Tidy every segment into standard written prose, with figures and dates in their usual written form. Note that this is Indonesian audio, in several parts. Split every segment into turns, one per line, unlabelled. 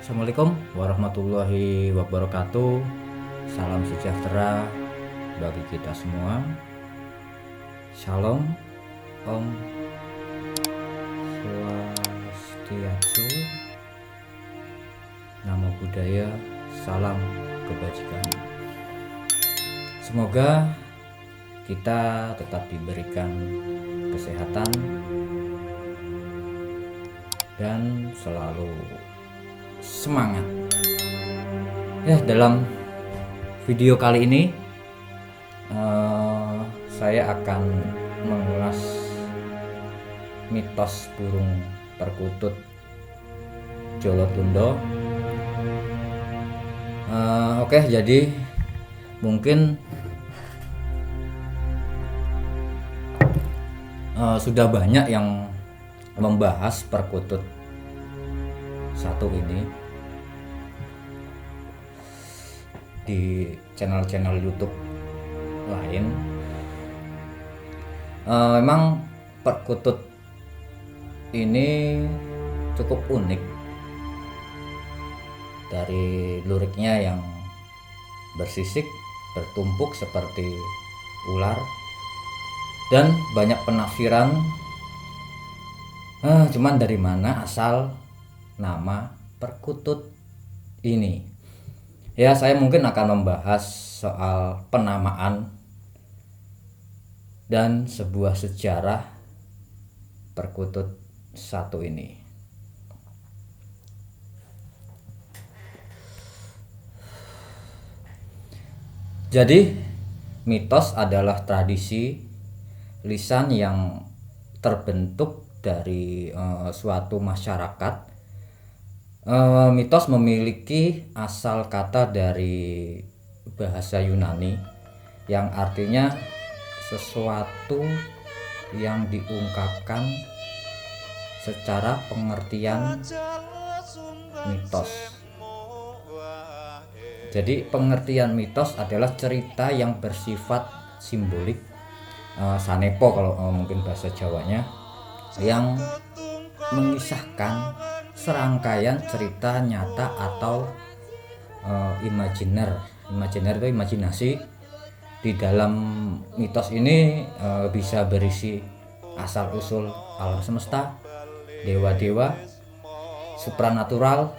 Assalamualaikum warahmatullahi wabarakatuh. Salam sejahtera bagi kita semua. Shalom, Om Swastiastu, Namo Buddhaya, salam kebajikan. Semoga kita tetap diberikan kesehatan dan selalu semangat. Ya, dalam video kali ini saya akan mengulas mitos burung perkutut Jolotundo. Oke, jadi mungkin sudah banyak yang membahas perkutut satu ini di channel-channel YouTube lain. Memang perkutut ini cukup unik dari luriknya yang bersisik, bertumpuk seperti ular, dan banyak penafsiran. Cuman dari mana asal nama perkutut ini? Ya, saya mungkin akan membahas soal penamaan dan sebuah sejarah perkutut satu ini. Jadi, mitos adalah tradisi lisan yang terbentuk dari suatu masyarakat. Mitos memiliki asal kata dari bahasa Yunani yang artinya sesuatu yang diungkapkan secara pengertian mitos. Jadi pengertian mitos adalah cerita yang bersifat simbolik, sanepo kalau mungkin bahasa Jawanya, yang mengisahkan serangkaian cerita nyata atau imajiner. Imajiner itu imajinasi. Di dalam mitos ini bisa berisi asal-usul alam semesta, dewa-dewa, supranatural,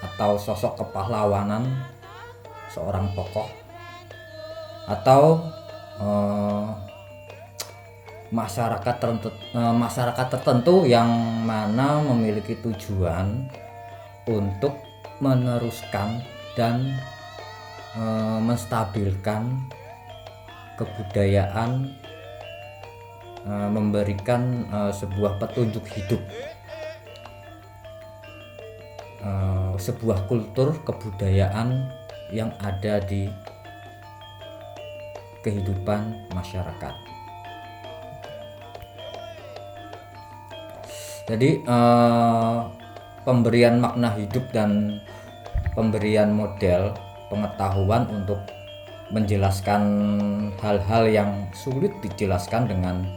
atau sosok kepahlawanan seorang tokoh, atau masyarakat tertentu yang mana memiliki tujuan untuk meneruskan dan menstabilkan kebudayaan, memberikan sebuah petunjuk hidup, sebuah kultur kebudayaan yang ada di kehidupan masyarakat. Jadi pemberian makna hidup dan pemberian model pengetahuan untuk menjelaskan hal-hal yang sulit dijelaskan dengan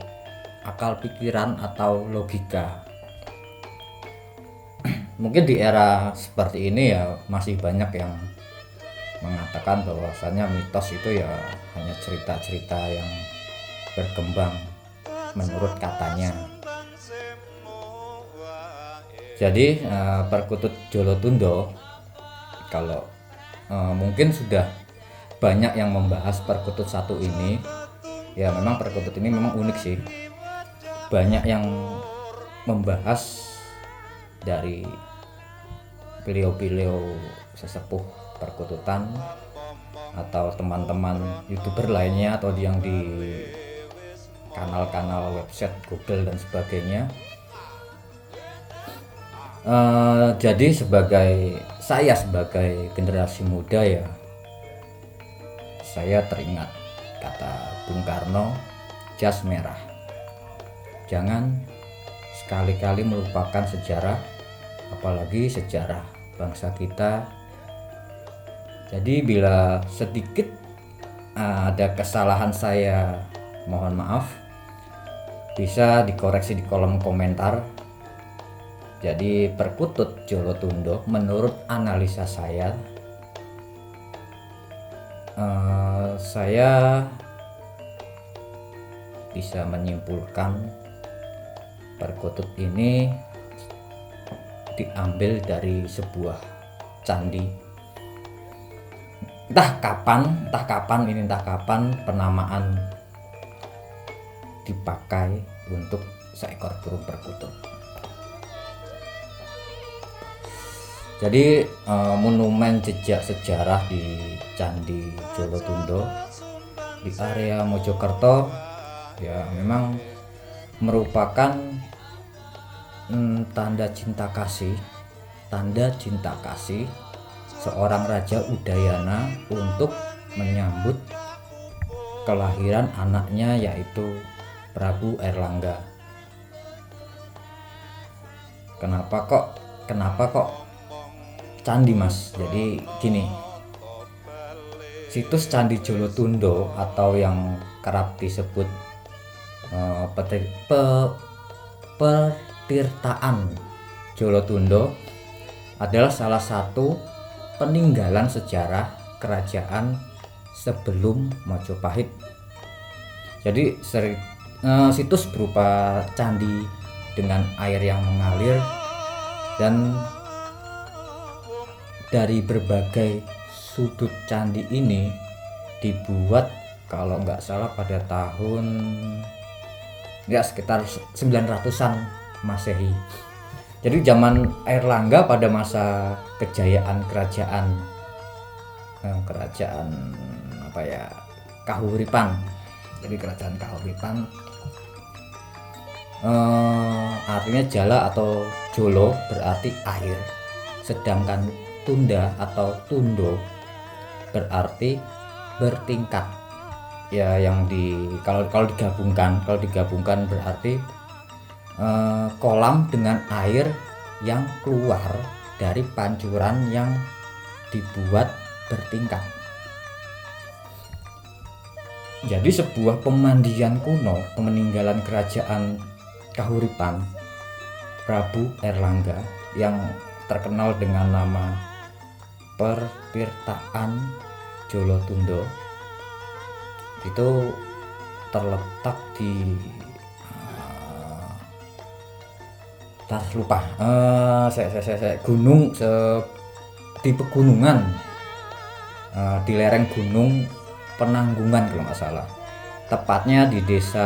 akal pikiran atau logika. Mungkin di era seperti ini ya masih banyak yang mengatakan bahwasanya mitos itu ya hanya cerita-cerita yang berkembang menurut katanya. Jadi perkutut Jolotundo, kalau mungkin sudah banyak yang membahas perkutut satu ini. Ya memang perkutut ini memang unik sih. Banyak yang membahas dari beliau-beliau sesepuh perkututan atau teman-teman YouTuber lainnya atau yang di kanal-kanal website Google dan sebagainya. Jadi sebagai generasi muda ya, saya teringat kata Bung Karno, jas merah. Jangan sekali-kali melupakan sejarah, apalagi sejarah bangsa kita. Jadi bila sedikit ada kesalahan saya, mohon maaf. Bisa dikoreksi di kolom komentar. Jadi Perkutut Jolotundo menurut analisa saya bisa menyimpulkan Perkutut ini diambil dari sebuah candi. Entah kapan penamaan dipakai untuk seekor burung perkutut. Jadi monumen jejak sejarah di Candi Jolotundo di area Mojokerto ya memang merupakan tanda cinta kasih seorang Raja Udayana untuk menyambut kelahiran anaknya yaitu Prabu Airlangga. Kenapa kok candi, Mas? Jadi gini, situs Candi Jolotundo atau yang kerap disebut Petirtaan Jolotundo adalah salah satu peninggalan sejarah kerajaan sebelum Majapahit. Jadi situs berupa candi dengan air yang mengalir dan dari berbagai sudut candi ini dibuat kalau nggak salah pada tahun ya sekitar 900-an Masehi. Jadi zaman Airlangga pada masa kejayaan kerajaan Kahuripan. Jadi kerajaan Kahuripan artinya jala atau jolo berarti air, sedangkan tunda atau tundo berarti bertingkat. Ya yang kalau digabungkan berarti kolam dengan air yang keluar dari pancuran yang dibuat bertingkat. Jadi sebuah pemandian kuno peninggalan kerajaan Kahuripan Prabu Airlangga yang terkenal dengan nama Pertirtaan Jolotundo itu terletak di gunung di pegunungan di lereng gunung Penanggungan kalau nggak salah, tepatnya di desa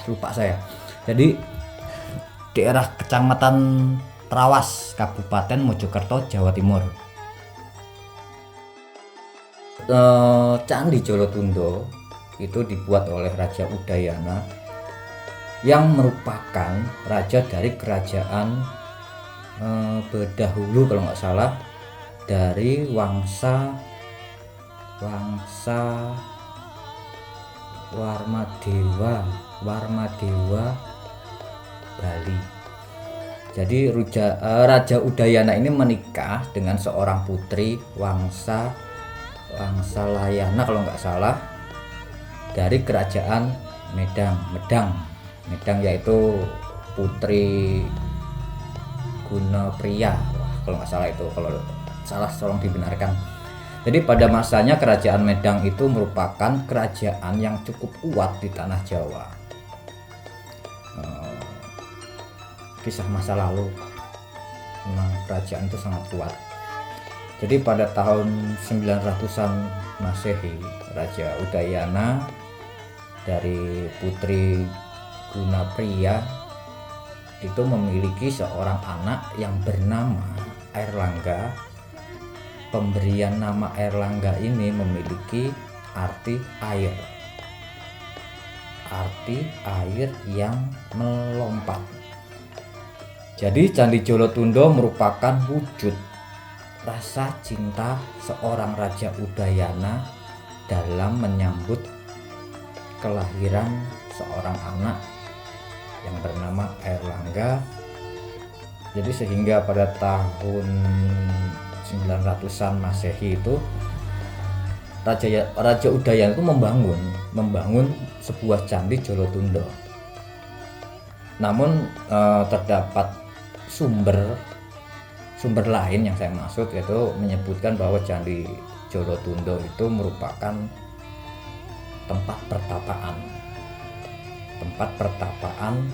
lupa saya. Jadi daerah Kecamatan Trawas, Kabupaten Mojokerto, Jawa Timur. Candi Jolotundo itu dibuat oleh Raja Udayana yang merupakan raja dari kerajaan berdahulu kalau nggak salah dari wangsa Warmadewa Bali. Jadi Raja Udayana ini menikah dengan seorang putri wangsa Layana kalau nggak salah dari kerajaan Medang yaitu putri Gunapriya kalau nggak salah itu. Kalau salah tolong dibenarkan. Jadi pada masanya kerajaan Medang itu merupakan kerajaan yang cukup kuat di tanah Jawa. Kisah masa lalu memang kerajaan itu sangat kuat. Jadi pada tahun 900-an Masehi, Raja Udayana dari putri Gunapriya itu memiliki seorang anak yang bernama Airlangga. Pemberian nama Airlangga ini memiliki arti air yang melompat. Jadi Candi Jolotundo merupakan wujud rasa cinta seorang Raja Udayana dalam menyambut kelahiran seorang anak yang bernama Airlangga. Jadi sehingga pada tahun 900-an Masehi itu Raja Udayana itu membangun sebuah Candi Jolotundo Namun terdapat sumber lain yang saya maksud, yaitu menyebutkan bahwa Candi Jolotundo itu merupakan tempat pertapaan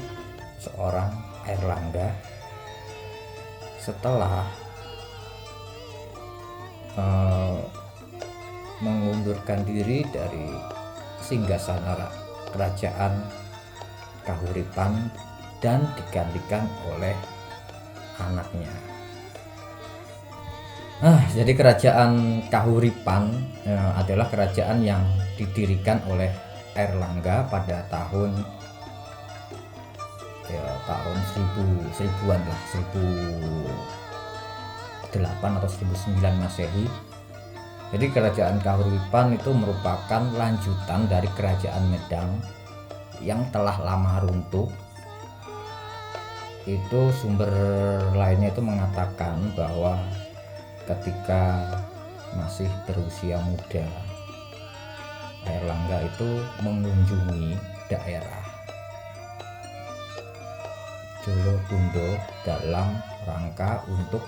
seorang Airlangga setelah mengundurkan diri dari singgasana kerajaan Kahuripan dan digantikan oleh anaknya. Jadi kerajaan Kahuripan adalah kerajaan yang didirikan oleh Airlangga pada tahun 1000-an lah, 1008 atau 1009 Masehi. Jadi kerajaan Kahuripan itu merupakan lanjutan dari kerajaan Medang yang telah lama runtuh. Itu sumber lainnya itu mengatakan bahwa ketika masih berusia muda, Airlangga itu mengunjungi daerah Jolotundo dalam rangka untuk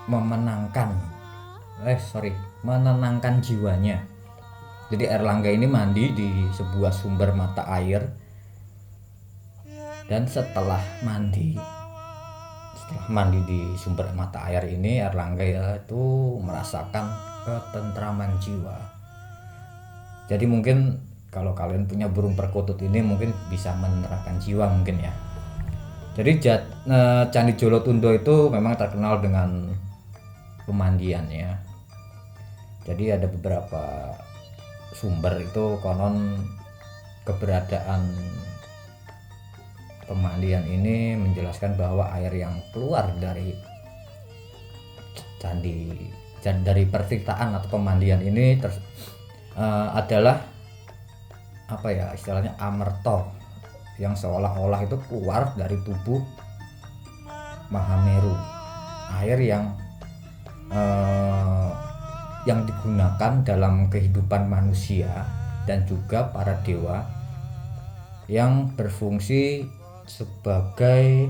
menenangkan jiwanya. Jadi Airlangga ini mandi di sebuah sumber mata air, dan setelah mandi di sumber mata air ini, Airlangga itu merasakan ketentraman jiwa. Jadi mungkin kalau kalian punya burung perkutut ini mungkin bisa menenangkan jiwa mungkin ya. Jadi Candi Jolotundo itu memang terkenal dengan pemandiannya. Jadi ada beberapa sumber itu konon keberadaan pemandian ini menjelaskan bahwa air yang keluar dari candi dari pertirtaan atau pemandian ini adalah istilahnya amerto, yang seolah-olah itu keluar dari tubuh Mahameru, air yang digunakan dalam kehidupan manusia dan juga para dewa, yang berfungsi sebagai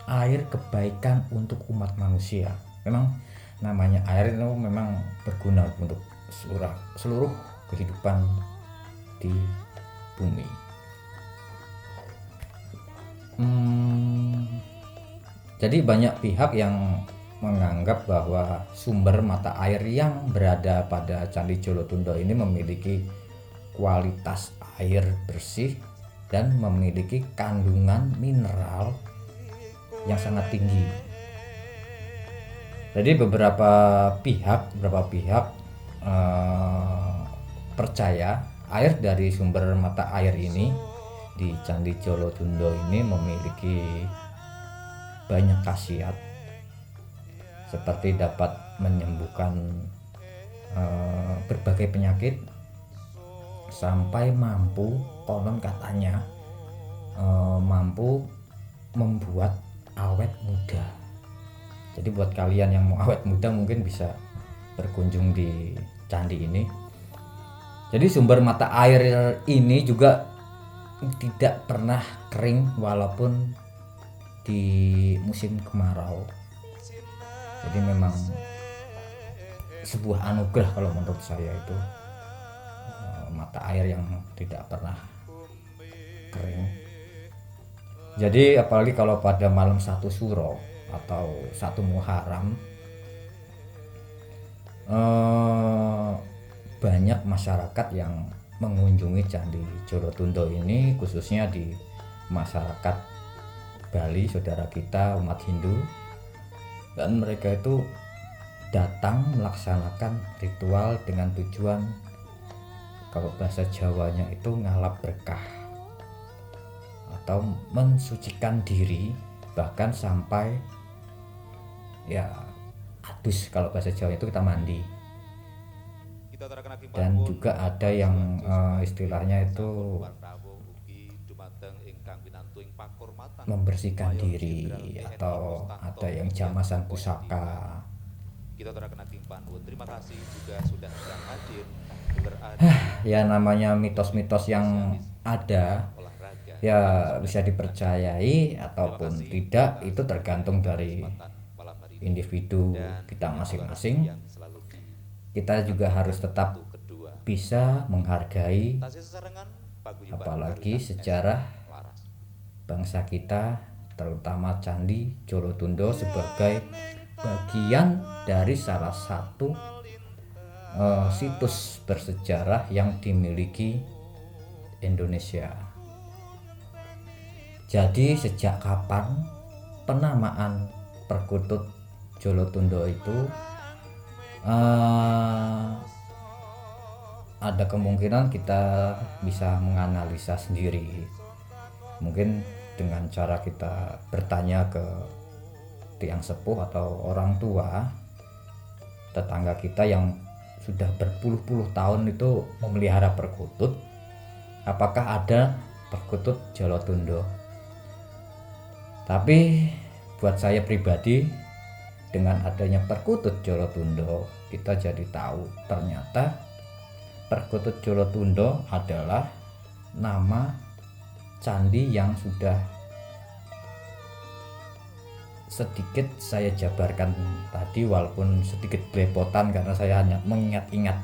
air kebaikan untuk umat manusia. Memang namanya air itu memang berguna untuk seluruh kehidupan di bumi. Jadi banyak pihak yang menganggap bahwa sumber mata air yang berada pada Candi Jolotundo ini memiliki kualitas air bersih dan memiliki kandungan mineral yang sangat tinggi. Jadi beberapa pihak percaya air dari sumber mata air ini di Candi Jolotundo ini memiliki banyak khasiat, seperti dapat menyembuhkan berbagai penyakit, sampai konon katanya mampu membuat awet muda. Jadi buat kalian yang mau awet muda mungkin bisa berkunjung di candi ini. Jadi sumber mata air ini juga tidak pernah kering walaupun di musim kemarau. Jadi memang sebuah anugerah kalau menurut saya itu, mata air yang tidak pernah kering. Jadi apalagi kalau pada malam 1 Suro atau 1 Muharram, banyak masyarakat yang mengunjungi Candi Jolotundo ini, khususnya di masyarakat Bali, saudara kita umat Hindu, dan mereka itu datang melaksanakan ritual dengan tujuan, kalau bahasa Jawanya itu ngalap berkah atau mensucikan diri, bahkan sampai adus, kalau bahasa Jawa itu kita mandi. Dan juga ada yang istilahnya itu membersihkan diri, atau ada yang jamasan pusaka.
Kita terkena timpaan. Terima kasih juga sudah hadir
Ya namanya mitos-mitos yang ada ya bisa dipercayai ataupun tidak, itu tergantung dari individu kita masing-masing. Kita juga harus tetap bisa menghargai apalagi sejarah bangsa kita, terutama Candi Jolotundo sebagai bagian dari salah satu situs bersejarah yang dimiliki Indonesia. Jadi sejak kapan penamaan Perkutut Jolotundo itu ada kemungkinan kita bisa menganalisa sendiri. Mungkin dengan cara kita bertanya ke tiang sepuh atau orang tua tetangga kita yang sudah berpuluh-puluh tahun itu memelihara perkutut, apakah ada perkutut Jolotundo. Tapi buat saya pribadi, dengan adanya perkutut Jolotundo, kita jadi tahu ternyata perkutut Jolotundo adalah nama candi yang sudah sedikit saya jabarkan tadi, walaupun sedikit belepotan karena saya hanya mengingat-ingat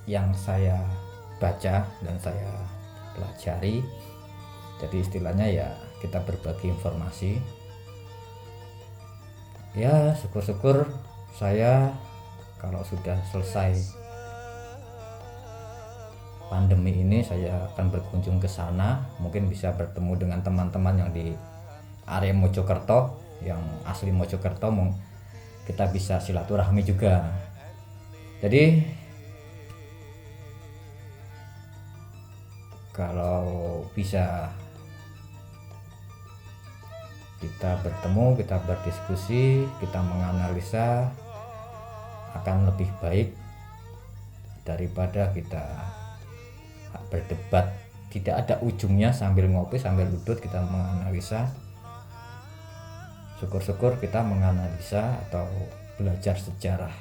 yang saya baca dan saya pelajari. Jadi istilahnya ya kita berbagi informasi. Ya syukur-syukur saya kalau sudah selesai pandemi ini saya akan berkunjung ke sana, mungkin bisa bertemu dengan teman-teman yang di area Mojokerto, yang asli Mojokerto, kita bisa silaturahmi juga. Jadi kalau bisa kita bertemu, kita berdiskusi, kita menganalisa, akan lebih baik daripada kita berdebat tidak ada ujungnya sambil ngopi sambil duduk kita menganalisa. Syukur-syukur kita menganalisa atau belajar sejarah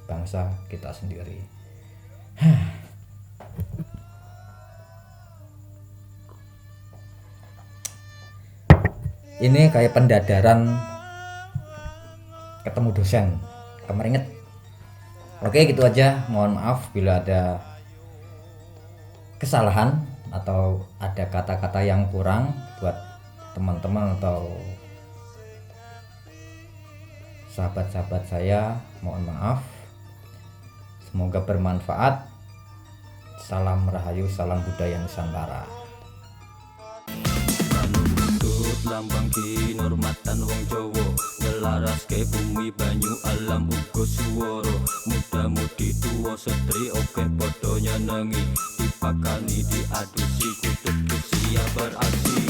bangsa kita sendiri. Ini kayak pendadaran ketemu dosen, kemeringet. Oke, gitu aja. Mohon maaf bila ada kesalahan atau ada kata-kata yang kurang buat teman-teman atau sahabat-sahabat saya. Mohon maaf. Semoga bermanfaat. Salam Rahayu, salam budaya Nusantara.
Lambang kinurmatan wong Jawa, ngelaraske bumi banyu alam uga swara. Muda-mudi tuwa setri oke padha nyenengi, dipakani diadusi kudu siap beraksi.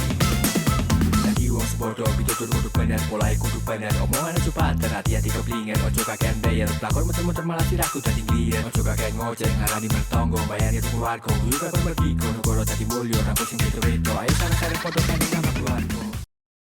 Lagi wong sepodo pitutur kudu bener, polahe kudu bener, omongan aja pater, hati-hati keblinger, ojo kakean bayar, pelakon muter-muter malah siraku dadi ngliyen, ojo kakean ngoceh ngarani mertonggo, bayani tuku warga, kudu kapan mergi, negara dadi mulya, rampung sing beda-beda, ayo sareng-sareng padha kene nama keluarga.